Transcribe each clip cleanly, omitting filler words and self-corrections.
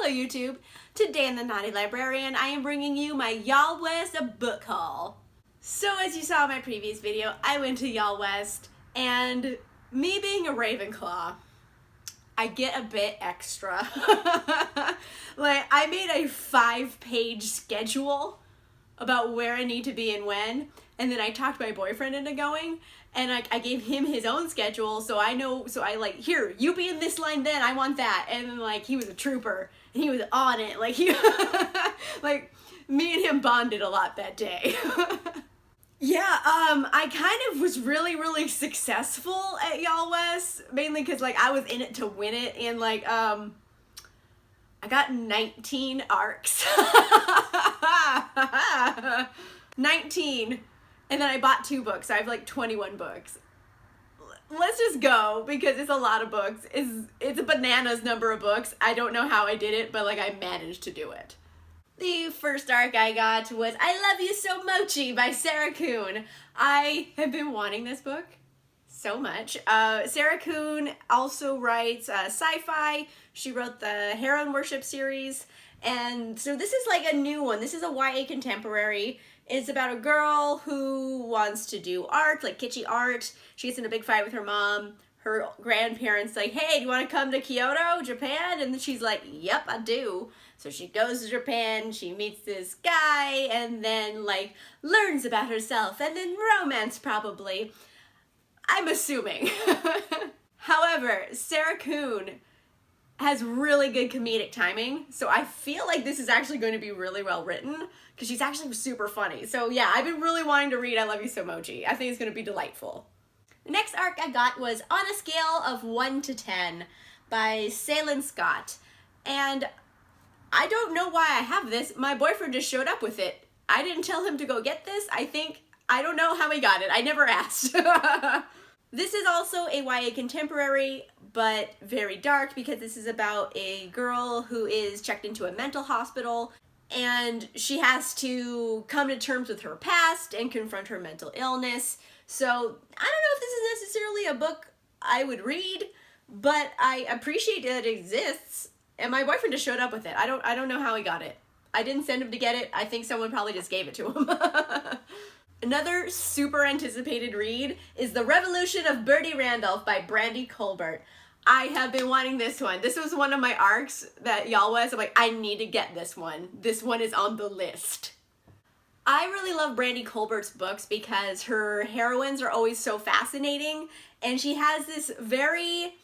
Hello YouTube! Today in the Naughty Librarian, I am bringing you my Yallwest book haul. So as you saw in my previous video, I went to Yallwest, and me being a Ravenclaw, I get a bit extra. Like, I made a 5-page schedule about where I need to be and when, and then I talked my boyfriend into going, and I gave him his own schedule, so I know, so I like, here, you be in this line then, I want that, and then like, he was a trooper, and he was on it, like, he, like, me and him bonded a lot that day. Yeah, I kind of was really successful at Yallwest, mainly because, like, I was in it to win it, and, like, I got 19 arcs. 19. And then I bought 2 books, so I have, like, 21 books. Let's just go, because it's a lot of books. It's a bananas number of books. I don't know how I did it, but, like, I managed to do it. The first arc I got was I Love You So Muchi by Sarah Kuhn. I have been wanting this book so much. Sarah Kuhn also writes sci-fi. She wrote the Heron Worship series. And so this is like a new one. This is a YA contemporary. It's about a girl who wants to do art, like kitschy art. She gets in a big fight with her mom. Her grandparents like, hey, do you want to come to Kyoto, Japan? And she's like, yep, I do. So she goes to Japan, she meets this guy, and then, like, learns about herself, and then romance, probably. I'm assuming. However, Sarah Kuhn has really good comedic timing, so I feel like this is actually going to be really well written, because she's actually super funny. So yeah, I've been really wanting to read I Love You So Muchi. I think it's going to be delightful. The next arc I got was On a Scale of 1 to 10 by Ceylon Scott. And I don't know why I have this. My boyfriend just showed up with it. I didn't tell him to go get this. I don't know how he got it. I never asked. This is also a YA contemporary, but very dark, because this is about a girl who is checked into a mental hospital, and she has to come to terms with her past and confront her mental illness. So I don't know if this is necessarily a book I would read, but I appreciate that it exists. And my boyfriend just showed up with it. I don't know how he got it. I didn't send him to get it. I think someone probably just gave it to him. Another super anticipated read is The Revolution of Birdie Randolph by Brandy Colbert. I have been wanting this one. This was one of my arcs that Yallwest. I'm like, I need to get this one. This one is on the list. I really love Brandy Colbert's books because her heroines are always so fascinating, and she has this very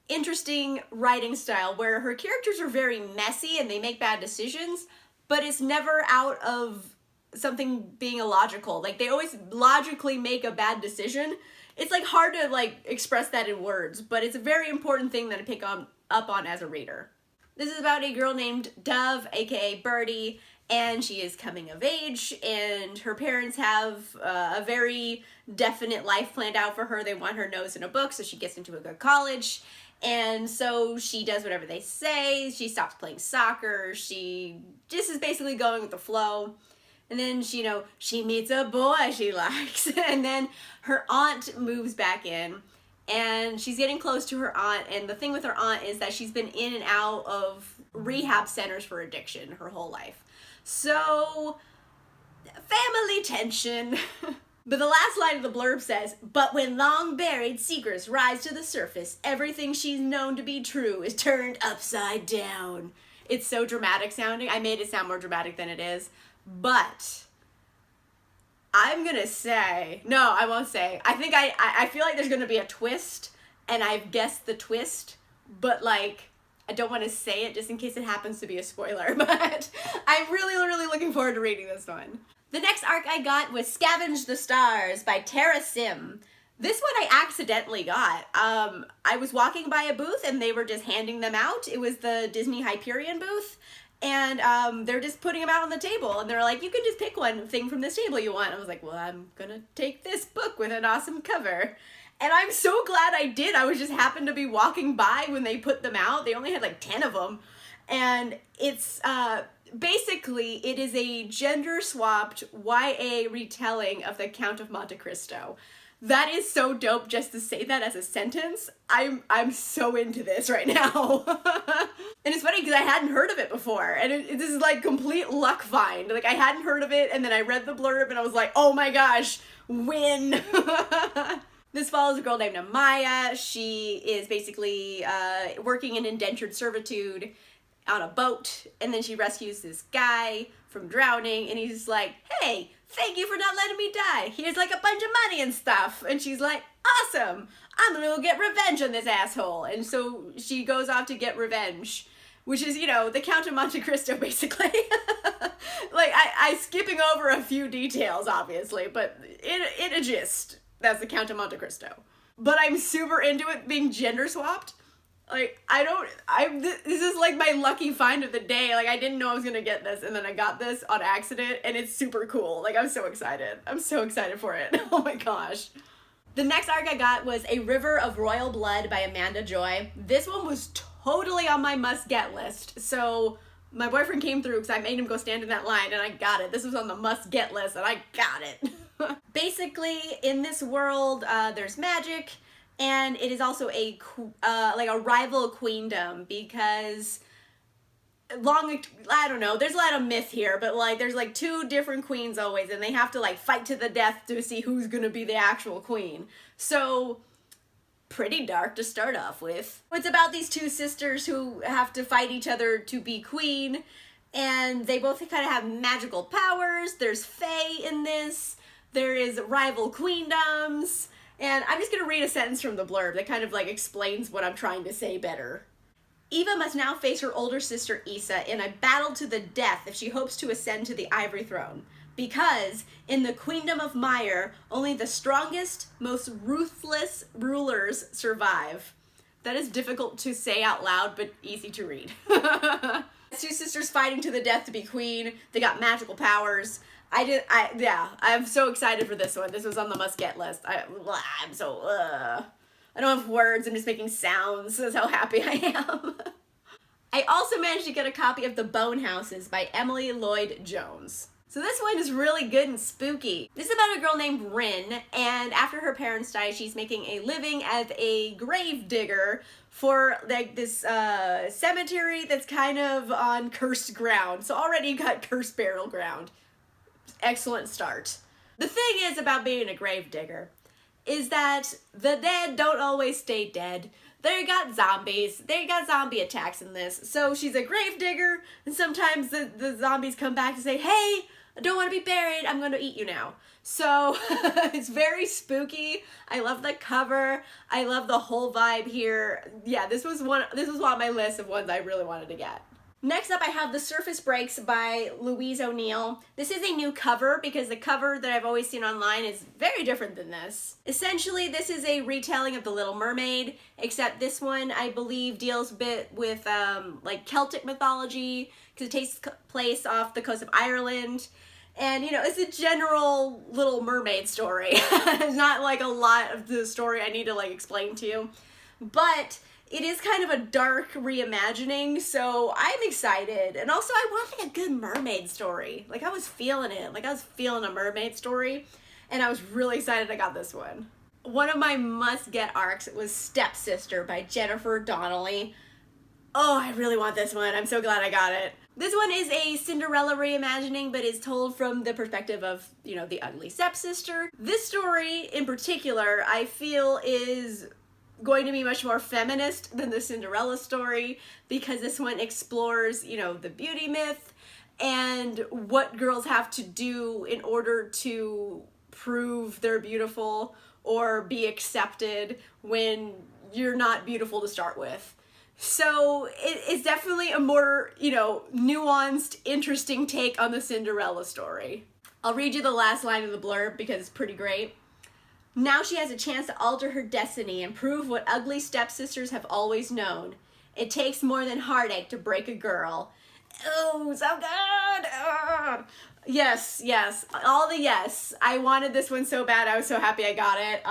interesting writing style where her characters are very messy and they make bad decisions, but it's never out of something being illogical. Like, they always logically make a bad decision. It's like hard to like express that in words, but it's a very important thing that I pick up on as a reader. This is about a girl named Dove, aka Birdie, and she is coming of age, and her parents have a very definite life planned out for her. They want her nose in a book so she gets into a good college. And so she does whatever they say. She stops playing soccer. She just is basically going with the flow. And then she, she meets a boy she likes. And then her aunt moves back in. And she's getting close to her aunt. And the thing with her aunt is that she's been in and out of rehab centers for addiction her whole life. So, family tension. But the last line of the blurb says, but when long-buried secrets rise to the surface, everything she's known to be true is turned upside down. It's so dramatic sounding. I made it sound more dramatic than it is. But I'm gonna say, no, I won't say. I think I feel like there's gonna be a twist, and I've guessed the twist, but like, I don't want to say it just in case it happens to be a spoiler, but I'm really looking forward to reading this one. The next arc I got was Scavenge The Stars by Tara Sim. This one I accidentally got. I was walking by a booth and they were just handing them out. It was the Disney Hyperion booth, and they're just putting them out on the table, and they're like, you can just pick one thing from this table you want. I was like, well, I'm gonna take this book with an awesome cover. And I'm so glad I did. I was just happened to be walking by when they put them out. They only had like 10 of them. And it's, basically, it is a gender-swapped YA retelling of the Count of Monte Cristo. That is so dope just to say that as a sentence. I'm so into this right now. And it's funny because I hadn't heard of it before, and this is like complete luck find. Like, I hadn't heard of it, and then I read the blurb and I was like, oh my gosh, win. This follows a girl named Amaya. She is basically working in indentured servitude on a boat, and then she rescues this guy from drowning, and he's like, hey, thank you for not letting me die. Here's like a bunch of money and stuff. And she's like, awesome, I'm gonna go get revenge on this asshole. And so she goes off to get revenge, which is, you know, the Count of Monte Cristo, basically. Like, I skipping over a few details, obviously, but in a gist, that's the Count of Monte Cristo. But I'm super into it being gender swapped. Like, this is like my lucky find of the day. Like, I didn't know I was gonna get this, and then I got this on accident, and it's super cool. Like, I'm so excited. I'm so excited for it. Oh my gosh. The next arc I got was A River of Royal Blood by Amanda Joy. This one was totally on my must-get list. So my boyfriend came through because I made him go stand in that line, and I got it. This was on the must-get list, and I got it. Basically, in this world, there's magic, and it is also a rival queendom, because I don't know, there's a lot of myth here, but like there's like two different queens always, and they have to like fight to the death to see who's gonna be the actual queen. So pretty dark to start off with. It's about these two sisters who have to fight each other to be queen, and they both kind of have magical powers. There's fae in this. There is rival queendoms. And I'm just going to read a sentence from the blurb that kind of like explains what I'm trying to say better. Eva must now face her older sister Issa in a battle to the death if she hopes to ascend to the Ivory Throne. Because in the Queendom of Meyer, only the strongest, most ruthless rulers survive. That is difficult to say out loud, but easy to read. Two sisters fighting to the death to be queen. They got magical powers. I'm so excited for this one. This was on the must-get list. I don't have words. I'm just making sounds. That's how happy I am. I also managed to get a copy of The Bone Houses by Emily Lloyd Jones. So this one is really good and spooky. This is about a girl named Rin, and after her parents die, she's making a living as a grave digger for like this cemetery that's kind of on cursed ground. So already you got cursed burial ground. Excellent start. The thing is about being a grave digger is that the dead don't always stay dead. They got zombies. They got zombie attacks in this. So she's a grave digger, and sometimes the zombies come back to say, hey, I don't want to be buried. I'm going to eat you now. So it's very spooky. I love the cover. I love the whole vibe here. Yeah, this was on my list of ones I really wanted to get. Next up, I have The Surface Breaks by Louise O'Neill. This is a new cover because the cover that I've always seen online is very different than this. Essentially, this is a retelling of The Little Mermaid, except this one, I believe, deals a bit with like Celtic mythology, because it takes place off the coast of Ireland. And, you know, it's a general Little Mermaid story. It's not like a lot of the story I need to like explain to you. But it is kind of a dark reimagining, so I'm excited. And also, I want like a good mermaid story. Like, I was feeling it. Like, I was feeling a mermaid story, and I was really excited I got this one. One of my must-get arcs was Stepsister by Jennifer Donnelly. Oh, I really want this one. I'm so glad I got it. This one is a Cinderella reimagining, but is told from the perspective of, you know, the ugly stepsister. This story, in particular, I feel is going to be much more feminist than the Cinderella story, because this one explores, you know, the beauty myth and what girls have to do in order to prove they're beautiful or be accepted when you're not beautiful to start with. So it's definitely a more, you know, nuanced, interesting take on the Cinderella story. I'll read you the last line of the blurb because it's pretty great. Now she has a chance to alter her destiny and prove what ugly stepsisters have always known. It takes more than heartache to break a girl. Oh, so good! Yes, yes, all the yes. I wanted this one so bad. I was so happy I got it.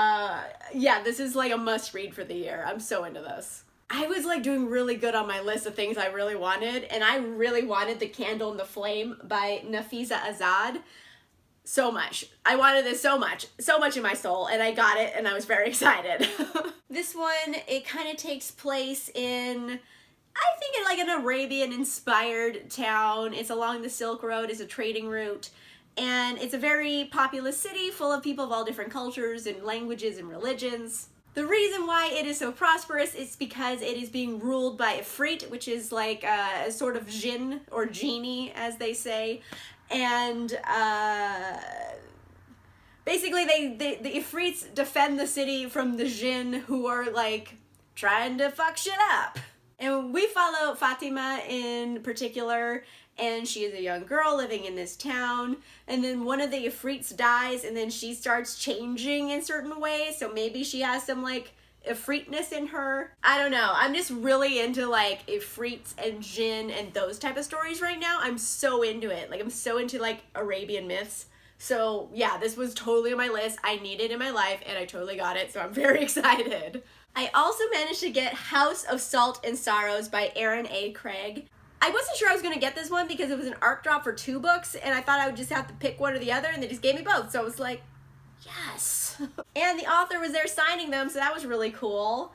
Yeah, this is like a must read for the year. I'm so into this. I was like doing really good on my list of things I really wanted, and I really wanted The Candle and the Flame by Nafiza Azad. so much. I wanted this so much in my soul, and I got it, and I was very excited. This one, it kind of takes place in, I think, in like an Arabian-inspired town. It's along the Silk Road. It's a trading route, and it's a very populous city full of people of all different cultures and languages and religions. The reason why it is so prosperous is because it is being ruled by Ifrit, which is like a sort of jinn, or genie, as they say. And basically the Ifrits defend the city from the jinn, who are like trying to fuck shit up. And we follow Fatima in particular, and she is a young girl living in this town, and then one of the Ifrits dies, and then she starts changing in certain ways, so maybe she has some like Ifritness in her. I don't know, I'm just really into like Ifrits and jinn and those type of stories right now. I'm so into it. Like, I'm so into like Arabian myths. So yeah, this was totally on my list. I need it in my life, and I totally got it, so I'm very excited. I also managed to get House of Salt and Sorrows by Erin A. Craig. I wasn't sure I was going to get this one because it was an ARC drop for 2 books, and I thought I would just have to pick one or the other, and they just gave me both, so I was like, yes. And the author was there signing them, so that was really cool.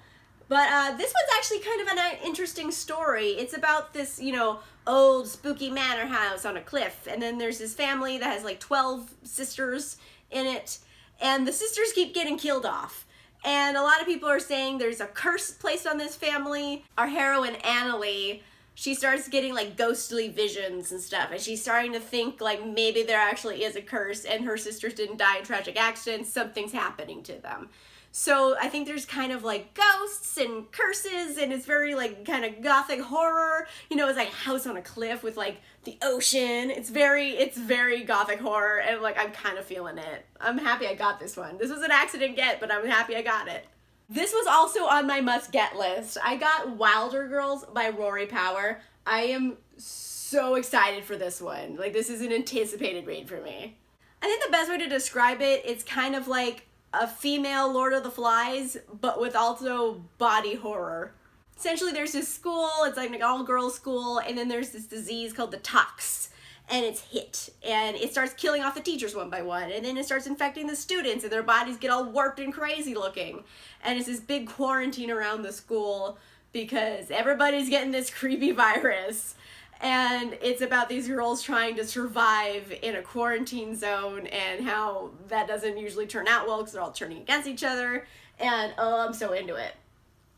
But this one's actually kind of an interesting story. It's about this, you know, old spooky manor house on a cliff, and then there's this family that has like 12 sisters in it, and the sisters keep getting killed off. And a lot of people are saying there's a curse placed on this family. Our heroine, Donnelly, she starts getting like ghostly visions and stuff, and she's starting to think like maybe there actually is a curse and her sisters didn't die in tragic accidents, something's happening to them. So I think there's kind of like ghosts and curses, and it's very like kind of gothic horror. You know, it's like a house on a cliff with like the ocean. It's very gothic horror, and like I'm kind of feeling it. I'm happy I got this one. This was an accident get, but I'm happy I got it. This was also on my must-get list. I got Wilder Girls by Rory Power. I am so excited for this one. Like, this is an anticipated read for me. I think the best way to describe it, it's kind of like a female Lord of the Flies, but with also body horror. Essentially, there's this school, it's like an all-girls school, and then there's this disease called the tox, and it's hit, and it starts killing off the teachers one by one, and then it starts infecting the students, and their bodies get all warped and crazy looking. And it's this big quarantine around the school because everybody's getting this creepy virus. And it's about these girls trying to survive in a quarantine zone, and how that doesn't usually turn out well because they're all turning against each other. And oh, I'm so into it.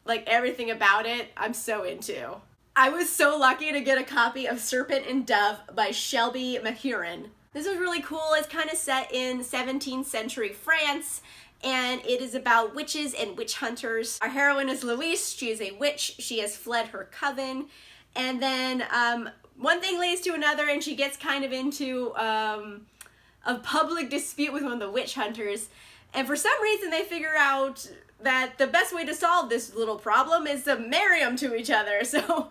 Like, everything about it, I'm so into. I was so lucky to get a copy of Serpent and Death by Shelby Mahurin. This was really cool. It's kind of set in 17th century France, and it is about witches and witch hunters. Our heroine is Louise. She is a witch. She has fled her coven. And then one thing leads to another, and she gets kind of into a public dispute with one of the witch hunters. And for some reason, they figure out that the best way to solve this little problem is to marry them to each other. So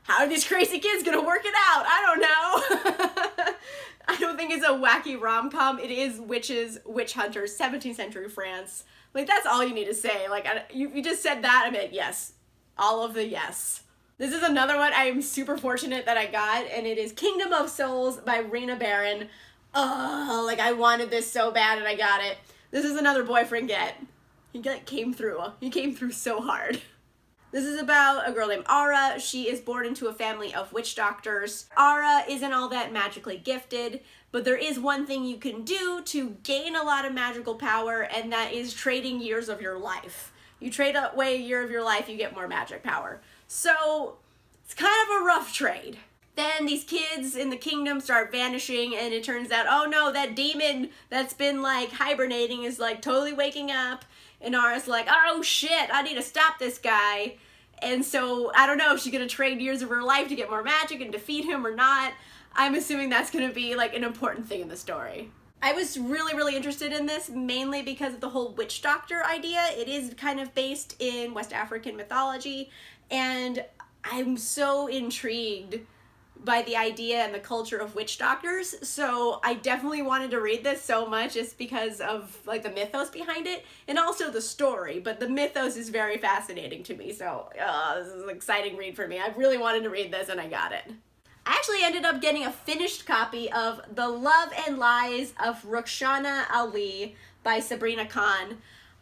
how are these crazy kids gonna work it out? I don't know. I don't think it's a wacky rom-com. It is witches, witch hunters, 17th century France. Like, that's all you need to say. Like, you just said that, I'm like, yes. All of the yes. This is another one I am super fortunate that I got, and it is Kingdom of Souls by Rena Barron. Oh, like, I wanted this so bad, and I got it. This is another boyfriend get. He came through. He came through so hard. This is about a girl named Aura. She is born into a family of witch doctors. Aura isn't all that magically gifted, but there is one thing you can do to gain a lot of magical power, and that is trading years of your life. You trade away a year of your life, you get more magic power. So it's kind of a rough trade. Then these kids in the kingdom start vanishing, and it turns out, oh no, that demon that's been like hibernating is like totally waking up. And Aura's like, oh shit, I need to stop this guy. And so I don't know if she's gonna trade years of her life to get more magic and defeat him or not. I'm assuming that's gonna be like an important thing in the story. I was really interested in this mainly because of the whole witch doctor idea. It is kind of based in West African mythology, and I'm so intrigued by the idea and the culture of witch doctors. So I definitely wanted to read this so much just because of like the mythos behind it and also the story, but the mythos is very fascinating to me. So this is an exciting read for me. I really wanted to read this and I got it. I actually ended up getting a finished copy of The Love and Lies of Rukhsana Ali by Sabrina Khan.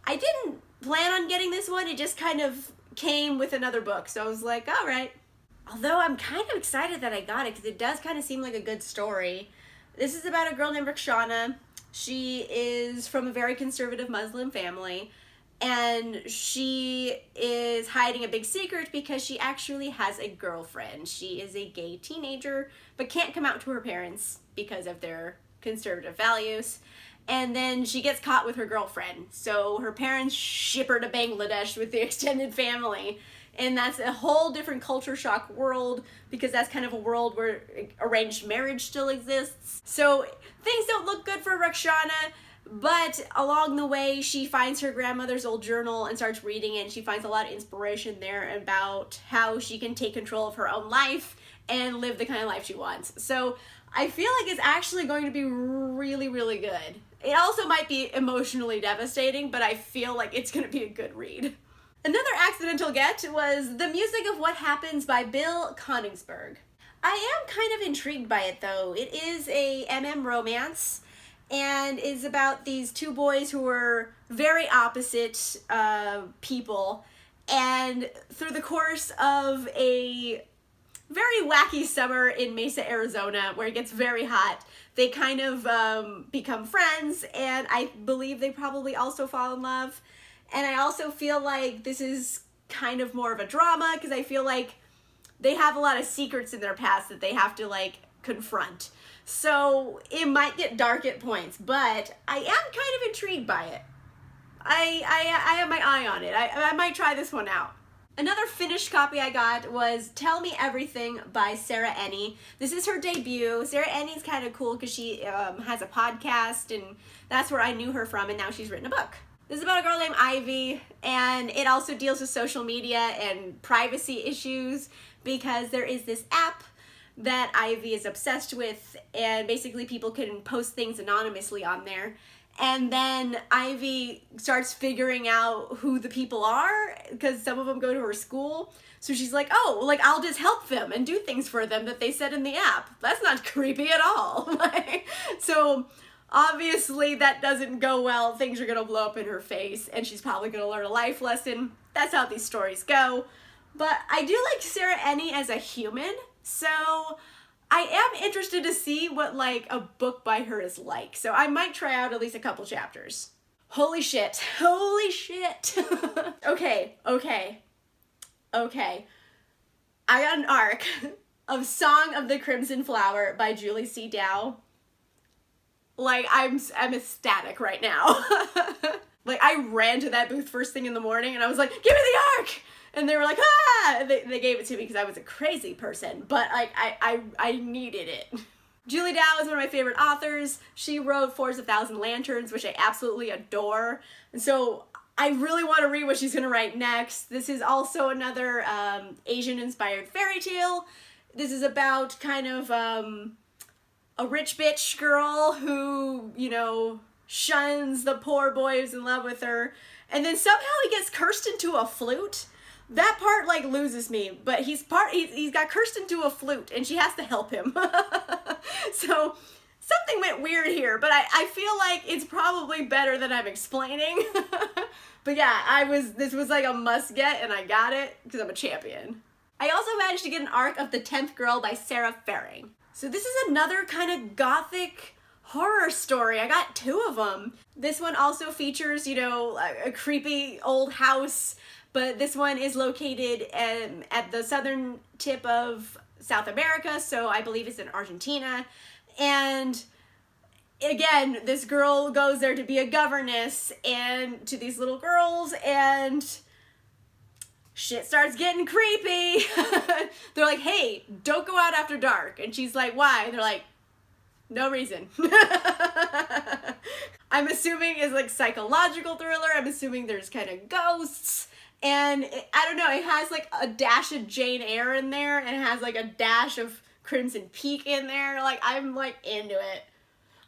I didn't plan on getting this one, it just kind of came with another book, so I was like, all right. Although I'm kind of excited that I got it, because it does kind of seem like a good story. This is about a girl named Rukhsana. She is from a very conservative Muslim family, and she is hiding a big secret because she actually has a girlfriend. She is a gay teenager, but can't come out to her parents because of their conservative values. And then she gets caught with her girlfriend. So her parents ship her to Bangladesh with the extended family. And that's a whole different culture shock world, because that's kind of a world where arranged marriage still exists. So things don't look good for Rukhsana, but along the way she finds her grandmother's old journal and starts reading it, and she finds a lot of inspiration there about how she can take control of her own life and live the kind of life she wants. So I feel like it's actually going to be really, really good. It also might be emotionally devastating, but I feel like it's going to be a good read. Another accidental get was The Music of What Happens by Bill Konigsberg. I am kind of intrigued by it though. It is a romance and is about these two boys who are very opposite people, and through the course of a very wacky summer in Mesa, Arizona, where it gets very hot, they kind of become friends, and I believe they probably also fall in love. And I also feel like this is kind of more of a drama, because I feel like they have a lot of secrets in their past that they have to like confront. So it might get dark at points, but I am kind of intrigued by it. I have my eye on it. I might try this one out. Another finished copy I got was Tell Me Everything by Sarah Enni. This is her debut. Sarah Enni's kind of cool because she has a podcast, and that's where I knew her from, and now she's written a book. This is about a girl named Ivy, and it also deals with social media and privacy issues, because there is this app that Ivy is obsessed with, and basically people can post things anonymously on there. And then Ivy starts figuring out who the people are, because some of them go to her school. So she's like, oh, like I'll just help them and do things for them that they said in the app. That's not creepy at all. So obviously that doesn't go well. Things are gonna blow up in her face, and she's probably gonna learn a life lesson. That's how these stories go. But I do like Sarah Enni as a human, so I am interested to see what like a book by her is like. So I might try out at least a couple chapters. Holy shit. Holy shit. Okay. I got an arc of Song of the Crimson Flower by Julie C. Dow. Like, I'm ecstatic right now. Like, I ran to that booth first thing in the morning, and I was like, give me the arc! And they were like, ah! And they gave it to me because I was a crazy person, but I needed it. Julie Dow is one of my favorite authors. She wrote Forest of Thousand Lanterns, which I absolutely adore. And so I really want to read what she's going to write next. This is also another Asian-inspired fairy tale. This is about kind of a rich bitch girl who, you know, shuns the poor boy who's in love with her. And then somehow he gets cursed into a flute. That part, like, loses me, but he's got cursed into a flute, and she has to help him. So, something went weird here, but I feel like it's probably better than I'm explaining. But yeah, this was like a must get, and I got it, because I'm a champion. I also managed to get an arc of The 10th Girl by Sarah Faring. So this is another kind of gothic horror story. I got two of them. This one also features, you know, a creepy old house, but this one is located at the southern tip of South America, so I believe it's in Argentina. And again, this girl goes there to be a governess and to these little girls, and shit starts getting creepy. They're like, hey, don't go out after dark. And she's like, why? And they're like, no reason. I'm assuming it's like psychological thriller. I'm assuming there's kind of ghosts. And I don't know, it has like a dash of Jane Eyre in there, and it has like a dash of Crimson Peak in there. Like, I'm like into it.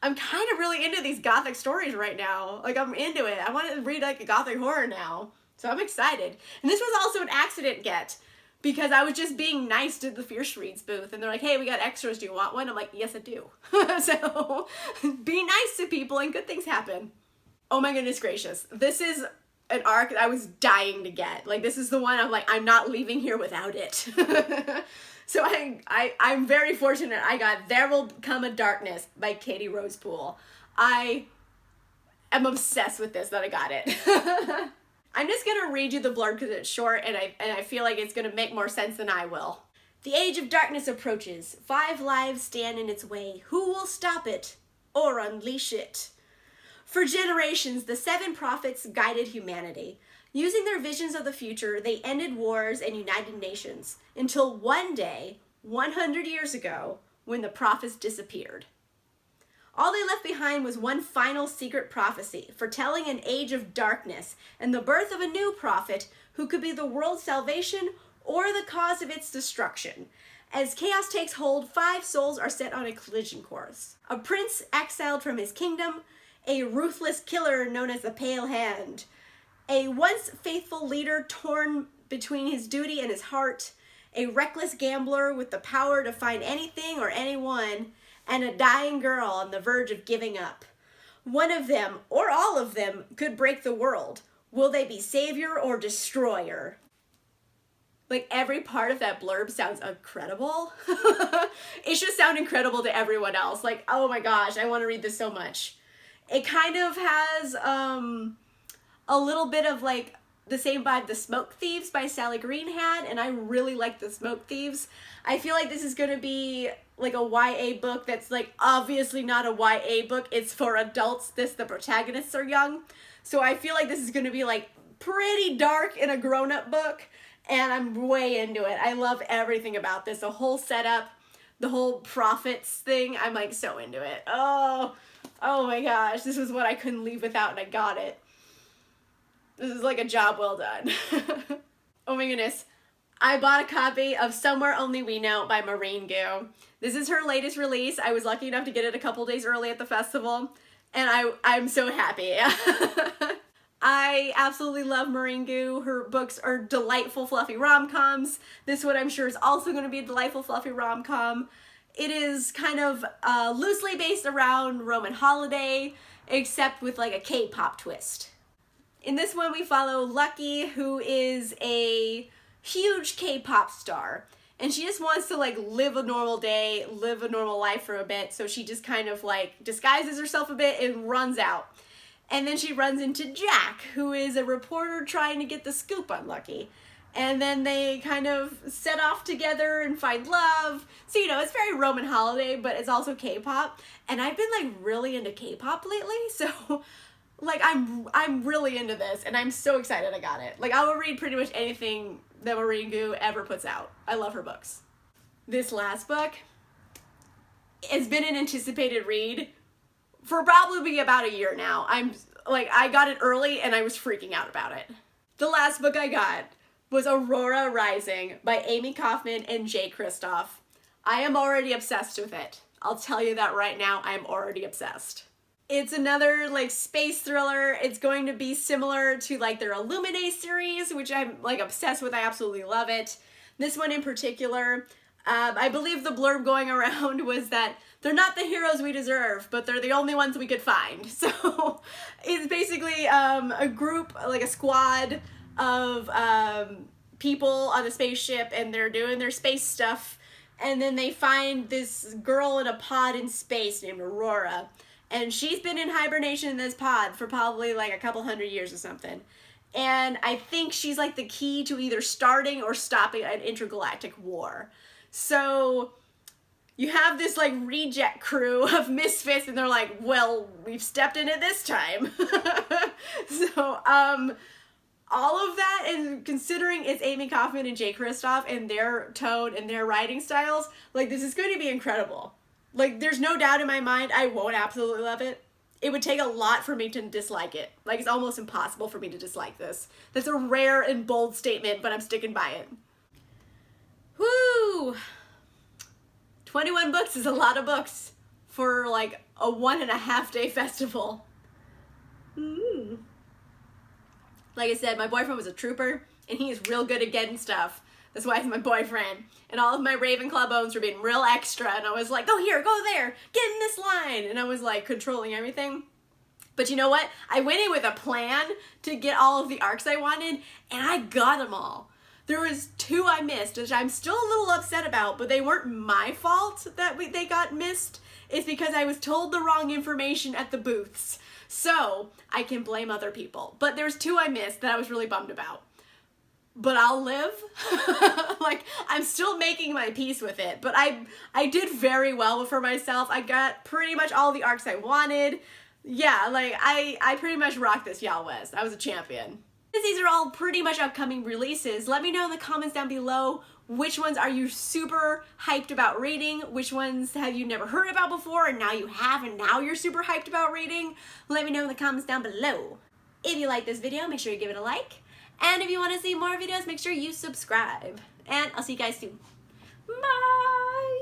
I'm kind of really into these gothic stories right now. Like, I'm into it. I want to read like a gothic horror now. So I'm excited. And this was also an accident get, because I was just being nice to the Fierce Reads booth, and they're like, hey, we got extras, do you want one? I'm like, yes, I do. So, be nice to people and good things happen. Oh my goodness gracious. This is an arc that I was dying to get. Like, this is the one I'm like, I'm not leaving here without it. So I'm very fortunate I got There Will Come a Darkness by Katie Rosepool. I am obsessed with this that I got it. I'm just gonna read you the blurb because it's short and I feel like it's gonna make more sense than I will. The age of darkness approaches. 5 lives stand in its way. Who will stop it or unleash it? For generations, the 7 prophets guided humanity. Using their visions of the future, they ended wars and united nations, until one day, 100 years ago, when the prophets disappeared. All they left behind was one final secret prophecy, foretelling an age of darkness and the birth of a new prophet who could be the world's salvation or the cause of its destruction. As chaos takes hold, 5 souls are set on a collision course. A prince exiled from his kingdom, a ruthless killer known as the Pale Hand, a once faithful leader torn between his duty and his heart, a reckless gambler with the power to find anything or anyone, and a dying girl on the verge of giving up. One of them, or all of them, could break the world. Will they be savior or destroyer? Like, every part of that blurb sounds incredible. It should sound incredible to everyone else. Like, oh my gosh, I want to read this so much. It kind of has a little bit of like the same vibe the Smoke Thieves by Sally Green had, and I really like the Smoke Thieves. I feel like this is going to be like a YA book that's like obviously not a YA book. It's for adults. The protagonists are young. So I feel like this is going to be like pretty dark in a grown-up book, and I'm way into it. I love everything about this. The whole setup, the whole prophets thing, I'm like so into it. Oh my gosh, this is what I couldn't leave without, and I got it. This is like a job well done. Oh my goodness. I bought a copy of Somewhere Only We Know by Mahurin Goo. This is her latest release. I was lucky enough to get it a couple days early at the festival, and I'm so happy. I absolutely love Mahurin Goo. Her books are delightful, fluffy rom-coms. This one I'm sure is also going to be a delightful, fluffy rom-com. It is kind of loosely based around Roman holiday, except with like a K-pop twist. In this one, we follow Lucky, who is a huge K-pop star, and she just wants to like live a normal day, live a normal life for a bit, so she just kind of like disguises herself a bit and runs out. And then she runs into Jack, who is a reporter trying to get the scoop on Lucky. And then they kind of set off together and find love. So, you know, it's very Roman holiday, but it's also K-pop. And I've been like really into K-pop lately, so like I'm really into this, and I'm so excited I got it. Like, I will read pretty much anything that Mahurin Goo ever puts out. I love her books. This last book has been an anticipated read for probably about a year now. I got it early and I was freaking out about it. The last book I got was Aurora Rising by Amy Kaufman and Jay Kristoff. I am already obsessed with it. I'll tell you that right now, I'm already obsessed. It's another like space thriller. It's going to be similar to like their Illuminate series, which I'm like obsessed with. I absolutely love it. This one in particular, I believe the blurb going around was that they're not the heroes we deserve, but they're the only ones we could find. So it's basically a group, like a squad of people on a spaceship, and they're doing their space stuff. And then they find this girl in a pod in space named Aurora. And she's been in hibernation in this pod for probably like a couple hundred years or something. And I think she's like the key to either starting or stopping an intergalactic war. So you have this like reject crew of misfits, and they're like, well, we've stepped in it this time. So all of that, and considering it's Amy Kaufman and Jay Kristoff and their tone and their writing styles, like, this is going to be incredible. Like, there's no doubt in my mind I won't absolutely love it. It would take a lot for me to dislike it. Like, it's almost impossible for me to dislike this. That's a rare and bold statement, but I'm sticking by it. Woo! 21 books is a lot of books for, like, a 1.5-day festival. Like I said, my boyfriend was a trooper, and he is real good at getting stuff. That's why he's my boyfriend. And all of my Ravenclaw bones were being real extra. And I was like, go here, go there, get in this line. And I was like controlling everything. But you know what? I went in with a plan to get all of the arcs I wanted, and I got them all. There was 2 I missed, which I'm still a little upset about, but they weren't my fault that they got missed. It's because I was told the wrong information at the booths. So I can blame other people. But there's 2 I missed that I was really bummed about. But I'll live. Like, I'm still making my peace with it. But I did very well for myself. I got pretty much all the arcs I wanted. Yeah, like, I pretty much rocked this Yallwest. I was a champion. Since these are all pretty much upcoming releases, let me know in the comments down below which ones are you super hyped about reading, which ones have you never heard about before and now you have and now you're super hyped about reading. Let me know in the comments down below. If you like this video, make sure you give it a like. And if you want to see more videos, make sure you subscribe. And I'll see you guys soon. Bye!